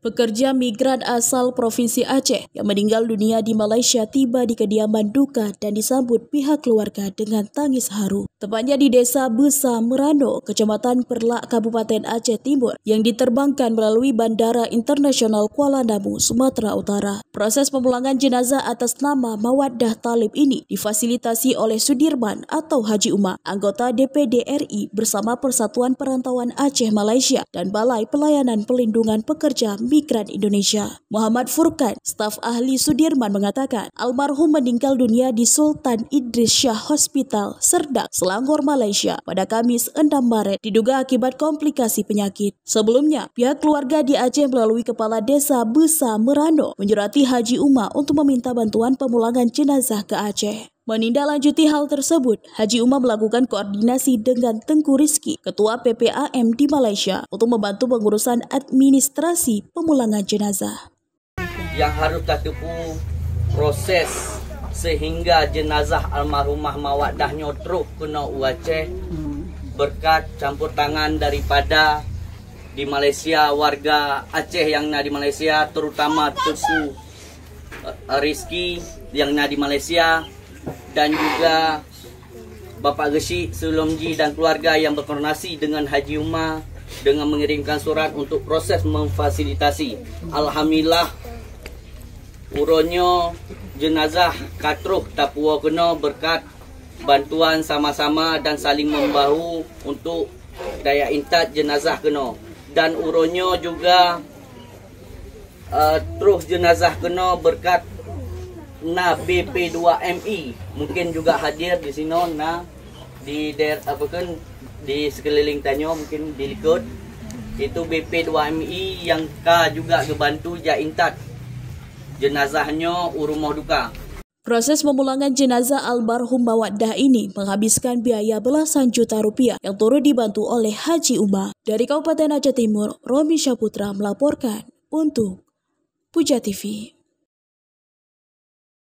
Pekerja migran asal Provinsi Aceh yang meninggal dunia di Malaysia tiba di kediaman duka dan disambut pihak keluarga dengan tangis haru. Tepatnya di Desa Besa Merano, Kecamatan Perlak, Kabupaten Aceh Timur, yang diterbangkan melalui Bandara Internasional Kuala Namu, Sumatera Utara. Proses pemulangan jenazah atas nama Mawaddah Talib ini difasilitasi oleh Sudirman atau Haji Umar, anggota DPD RI bersama Persatuan Perantauan Aceh Malaysia dan Balai Pelayanan Pelindungan Pekerja Migran Indonesia. Muhammad Furkan, staf ahli Sudirman, mengatakan almarhum meninggal dunia di Sultan Idris Shah Hospital, Serdang, Selangor, Malaysia pada Kamis 6 Maret diduga akibat komplikasi penyakit. Sebelumnya, pihak keluarga di Aceh melalui Kepala Desa Besa Merano menyurati Haji Umar untuk meminta bantuan pemulangan jenazah ke Aceh. Menindaklanjuti hal tersebut, Haji Umar melakukan koordinasi dengan Tengku Rizki, Ketua PPAM di Malaysia, untuk membantu pengurusan administrasi pemulangan jenazah. Yang harus tertempuh proses sehingga jenazah almarhumah Mawaddah terus kena Aceh berkat campur tangan daripada di Malaysia, warga Aceh yang ada di Malaysia, terutama Tengku Rizki yang ada di Malaysia, dan juga Bapak Geshi Sulomji dan keluarga yang berkoordinasi dengan Haji Umar dengan mengirimkan surat untuk proses memfasilitasi. Alhamdulillah, uronyo jenazah katruh tapua kena berkat bantuan sama-sama dan saling membahu untuk daya intat jenazah kena. Dan uronyo juga terus jenazah kena berkat na BP2MI mungkin juga hadir di sini di di sekeliling Tanyo, mungkin di Likut itu BP2MI yang juga kebantu jaintat jenazahnya urumah duka. Proses pemulangan jenazah almarhum Mawaddah ini menghabiskan biaya belasan juta rupiah yang turut dibantu oleh Haji Umar. Dari Kabupaten Aceh Timur, Romi Syaputra melaporkan untuk Puja TV.